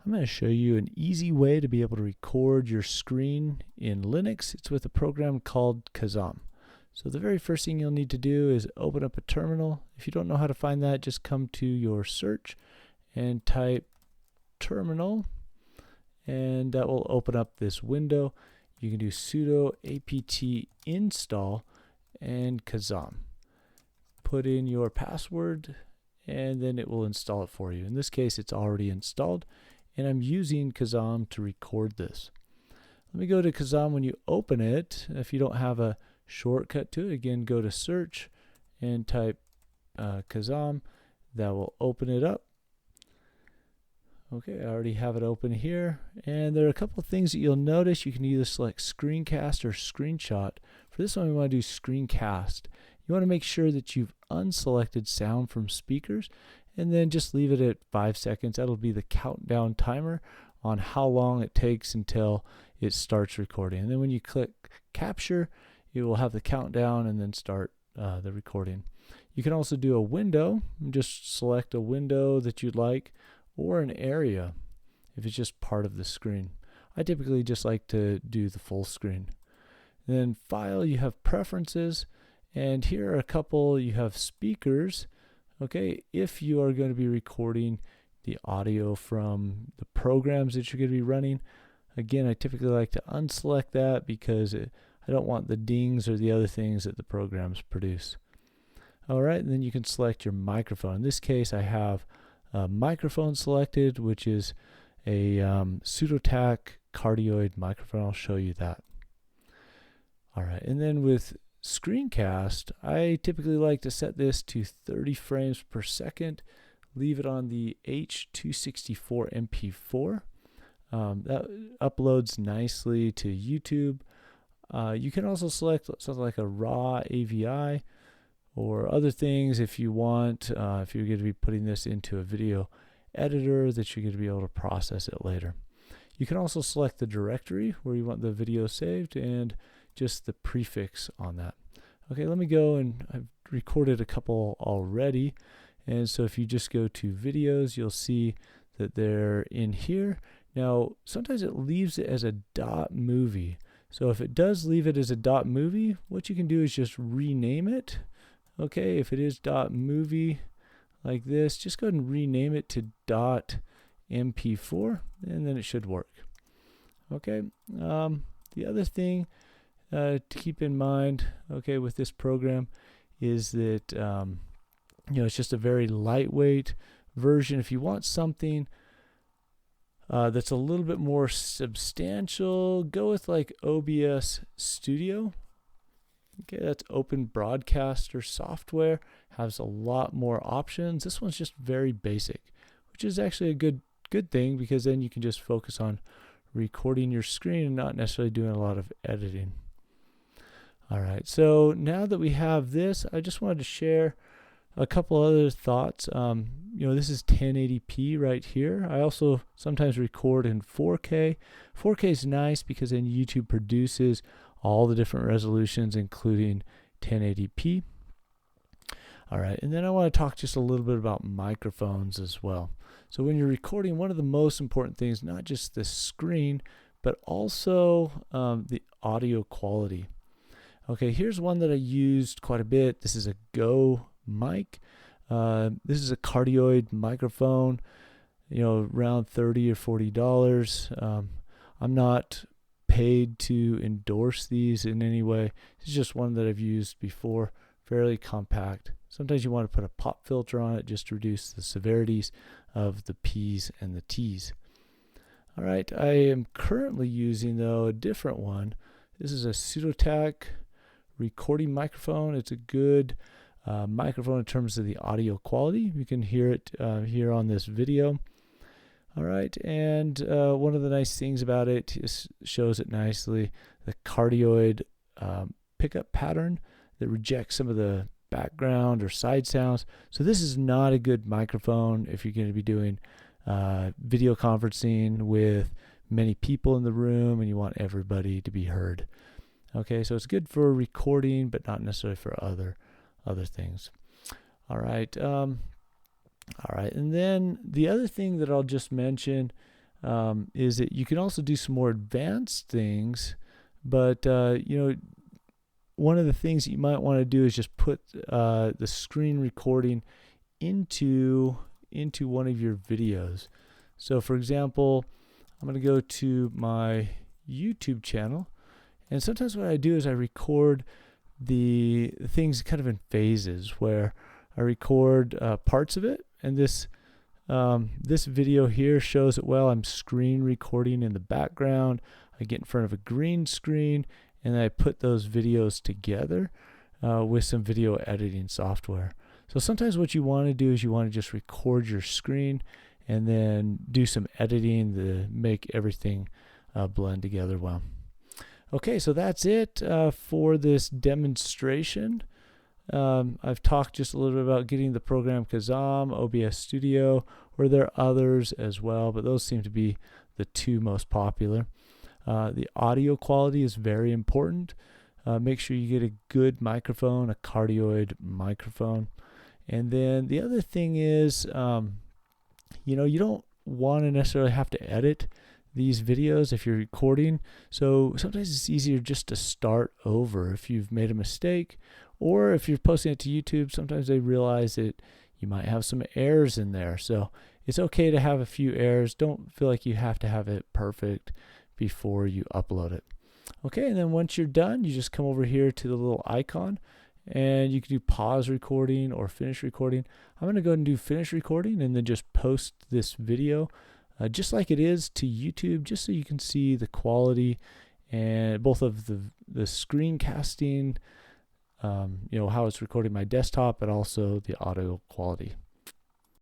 I'm going to show you an easy way to be able to record your screen in Linux. It's with a program called Kazam. So the very first thing you'll need to do is open up a terminal. If you don't know how to find that, just come to your search and type terminal, and that will open up this window. You can do sudo apt install and Kazam. Put in your password and then it will install it for you. In this case, it's already installed, and I'm using Kazam to record this. Let me go to Kazam when you open it. If you don't have a shortcut to it, again, go to search and type Kazam. That will open it up. Okay, I already have it open here, and there are a couple of things that you'll notice. You can either select Screencast or Screenshot. For this one, we want to do Screencast. You want to make sure that you've unselected sound from speakers, and then just leave it at 5 seconds. That'll be the countdown timer on how long it takes until it starts recording. And then when you click capture, it will have the countdown and then start the recording. You can also do a window. Just select a window that you'd like, or an area if it's just part of the screen. I typically just like to do the full screen. And then file, you have preferences, and here are a couple. You have speakers. Okay, if you are going to be recording the audio from the programs that you're going to be running, again, I typically like to unselect that because I don't want the dings or the other things that the programs produce. Alright, and then you can select your microphone. In this case, I have a microphone selected, which is a pseudo cardioid microphone. I'll show you that. Alright, and then with Screencast, I typically like to set this to 30 frames per second. Leave it on the H.264 MP4. That uploads nicely to YouTube. You can also select something like a raw AVI or other things if you want, if you're going to be putting this into a video editor that you're going to be able to process it later. You can also select the directory where you want the video saved and just the prefix on that. Okay, let me go, and I've recorded a couple already, and so if you just go to videos, you'll see that they're in here. Now, sometimes it leaves it as a .movie. So if it does leave it as a .movie, what you can do is just rename it. Okay, if it is .movie like this, just go ahead and rename it to .mp4, and then it should work. Okay, the other thing to keep in mind, okay, with this program is that it's just a very lightweight version. If you want something that's a little bit more substantial, go with like OBS Studio. Okay, that's open broadcaster software, has a lot more options. This one's just very basic, which is actually a good thing, because then you can just focus on recording your screen and not necessarily doing a lot of editing. Alright, so now that we have this, I just wanted to share a couple other thoughts. This is 1080p right here. I also sometimes record in 4K. 4K is nice because then YouTube produces all the different resolutions, including 1080p. Alright, and then I want to talk just a little bit about microphones as well. So when you're recording, one of the most important things, not just the screen, but also the audio quality. Okay, here's one that I used quite a bit. This is a Go mic. This is a cardioid microphone, around $30 or $40. I'm not paid to endorse these in any way. It's just one that I've used before. Fairly compact. Sometimes you want to put a pop filter on it just to reduce the severities of the P's and the T's. Alright, I am currently using, though, a different one. This is a pseudo recording microphone. It's a good microphone in terms of the audio quality. You can hear it here on this video. Alright, and one of the nice things about it is shows it nicely, the cardioid pickup pattern that rejects some of the background or side sounds. So this is not a good microphone if you're going to be doing video conferencing with many people in the room and you want everybody to be heard. Okay, so it's good for recording, but not necessarily for other things. Alright, and then the other thing that I'll just mention, is that you can also do some more advanced things, but one of the things that you might want to do is just put the screen recording into one of your videos. So for example, I'm going to go to my YouTube channel, and sometimes what I do is I record the things kind of in phases, where I record parts of it, and this video here shows it well. I'm screen recording in the background. I get in front of a green screen, and I put those videos together with some video editing software. So sometimes what you want to do is you want to just record your screen and then do some editing to make everything blend together well. Okay, so that's it for this demonstration. I've talked just a little bit about getting the program Kazam, OBS Studio, or there are others as well, but those seem to be the two most popular. The audio quality is very important. Make sure you get a good microphone, a cardioid microphone. And then the other thing is, you don't want to necessarily have to edit these videos if you're recording. So sometimes it's easier just to start over if you've made a mistake, or if you're posting it to YouTube, sometimes they realize that you might have some errors in there. So it's okay to have a few errors. Don't feel like you have to have it perfect before you upload it. Okay, and then once you're done, you just come over here to the little icon, and you can do pause recording or finish recording. I'm going to go ahead and do finish recording and then just post this video just like it is to YouTube, just so you can see the quality and both of the screencasting, how it's recording my desktop, but also the audio quality.